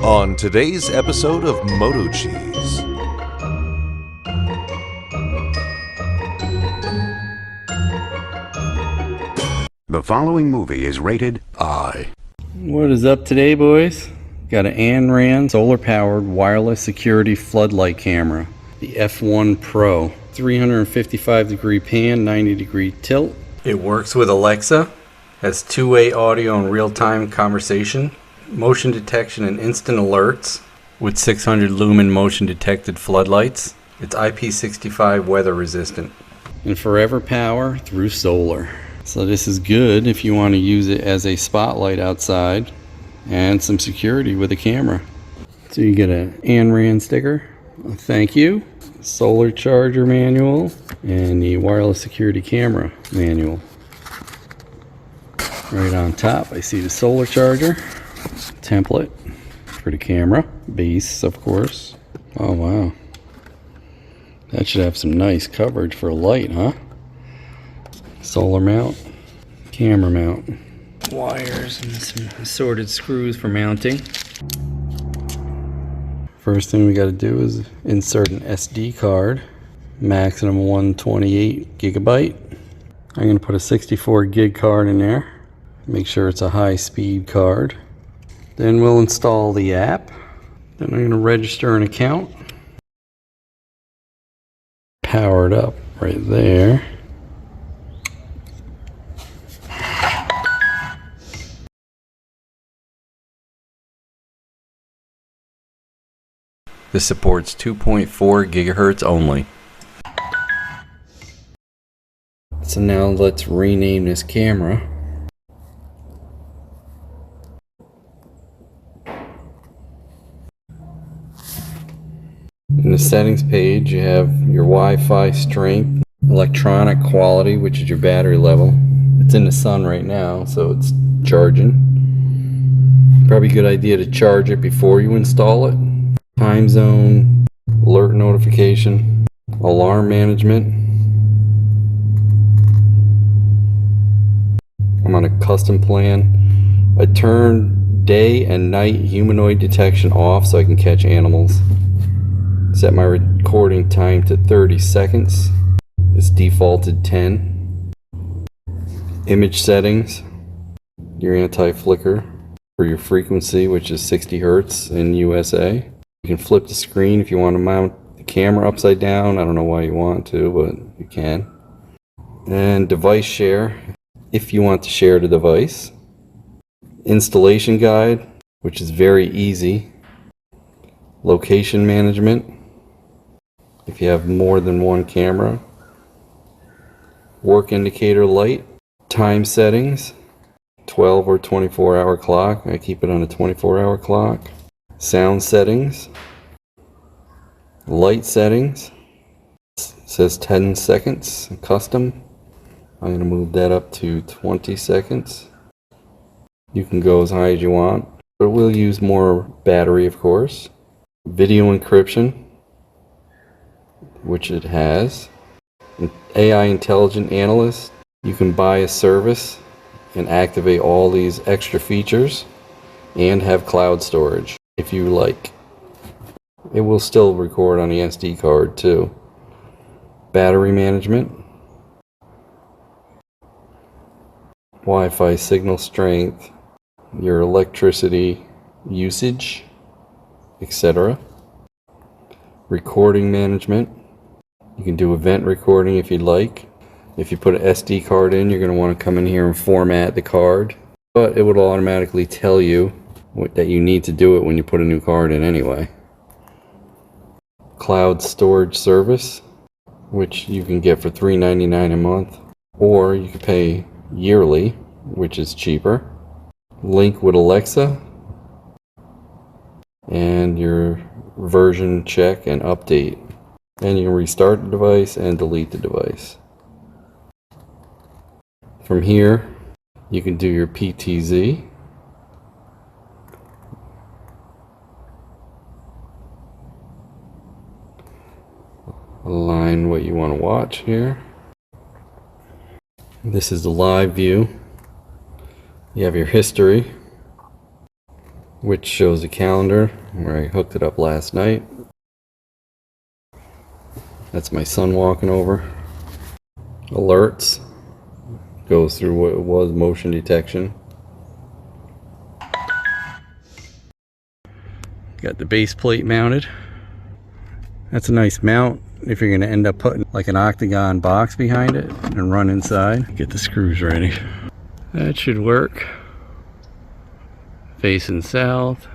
On today's episode of MotoCheez. The following movie is rated I. What is up today, boys? Got an ANRAN solar-powered wireless security floodlight camera, the F1 Pro. 355-degree pan, 90-degree tilt. It works with Alexa, has two-way audio and real-time conversation, motion detection and instant alerts, with 600 lumen motion-detected floodlights. It's IP65 weather resistant. And forever power through solar. So this is good if you want to use it as a spotlight outside and some security with a camera. So you get an ANRAN sticker, a thank you, solar charger manual, and the wireless security camera manual. Right on top I see the solar charger, template for the camera, base of course. Oh wow, that should have some nice coverage for a light, huh? Solar mount, camera mount, wires and some assorted screws for mounting. First thing we got to do is insert an SD card, maximum 128 gigabyte. I'm going to put a 64 gig card in there, make sure it's a high speed card. Then we'll install the app. Then I'm going to register an account. Power it up right there. This supports 2.4 gigahertz only. So now let's rename this camera. In the settings page you have your Wi-Fi strength, electronic quality, which is your battery level. It's in the sun right now, so it's charging. Probably a good idea to charge it before you install it. Time zone, alert notification, alarm management. I'm on a custom plan. I turn day and night humanoid detection off so I can catch animals. Set my recording time to 30 seconds. It's defaulted 10. Image settings, your anti-flicker for your frequency, which is 60 hertz in USA. You can flip the screen if you want to mount the camera upside down. I don't know why you want to, but you can. And device share, if you want to share the device. Installation guide, which is very easy. Location management, if you have more than one camera. Work indicator light. Time settings, 12 or 24-hour clock. I keep it on a 24-hour clock. Sound settings, light settings, it says 10 seconds, custom. I'm going to move that up to 20 seconds. You can go as high as you want, but we'll use more battery of course. Video encryption, which it has. An AI intelligent analyst, you can buy a service and activate all these extra features and have cloud storage. If you like. It will still record on the SD card too. Battery management, Wi-Fi signal strength, your electricity usage, etc. Recording management, you can do event recording if you'd like. If you put an SD card in, you're going to want to come in here and format the card, but it would automatically tell you that you need to do it when you put a new card in anyway. Cloud storage service, which you can get for $3.99 a month, or you can pay yearly, which is cheaper. Link with Alexa, and your version check and update. And you can restart the device and delete the device. From here, you can do your PTZ. Align what you want to watch here. This is the live view. You have your history, which shows the calendar where I hooked it up last night. That's my son walking over. Alerts. Goes through what it was, motion detection. Got the base plate mounted. That's a nice mount if you're going to end up putting like an octagon box behind it and run inside. Get the screws ready. That should work. Facing south.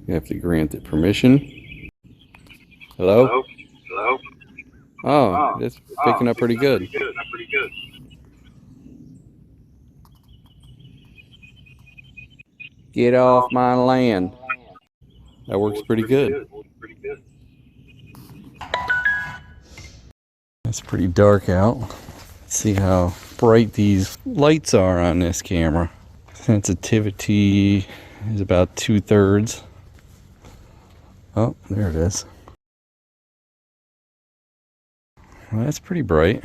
You have to grant it permission. Hello? Hello? Hello? Oh, it's picking up pretty good. Get off my land. That works pretty good. It's pretty dark out. Let's see how bright these lights are on this camera. Sensitivity is about 2/3. Oh, there it is. Well, that's pretty bright.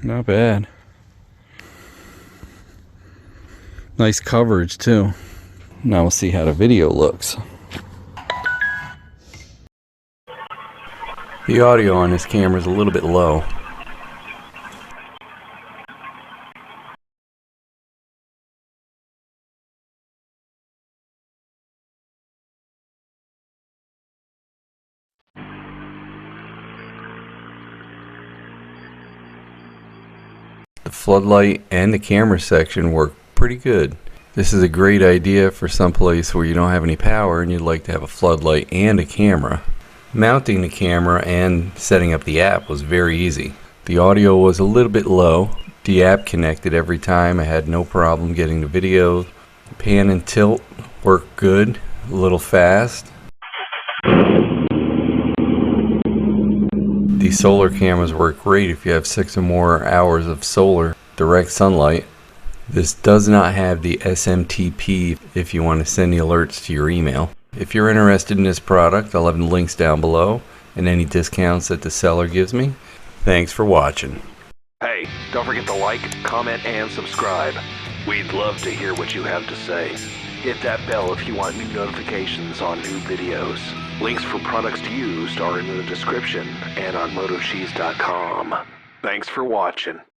Not bad. Nice coverage too. Now we'll see how the video looks. The audio on this camera is a little bit low. The floodlight and the camera section work pretty good. This is a great idea for some place where you don't have any power and you'd like to have a floodlight and a camera. Mounting the camera and setting up the app was very easy. The audio was a little bit low. The app connected every time. I had no problem getting the video. Pan and tilt worked good, a little fast. These solar cameras work great if you have 6 or more hours of solar direct sunlight. This does not have the SMTP if you want to send the alerts to your email. If you're interested in this product, I'll have the links down below and any discounts that the seller gives me. Thanks for watching. Hey, don't forget to like, comment, and subscribe. We'd love to hear what you have to say. Hit that bell if you want new notifications on new videos. Links for products used are in the description and on MotoCheez.com. Thanks for watching.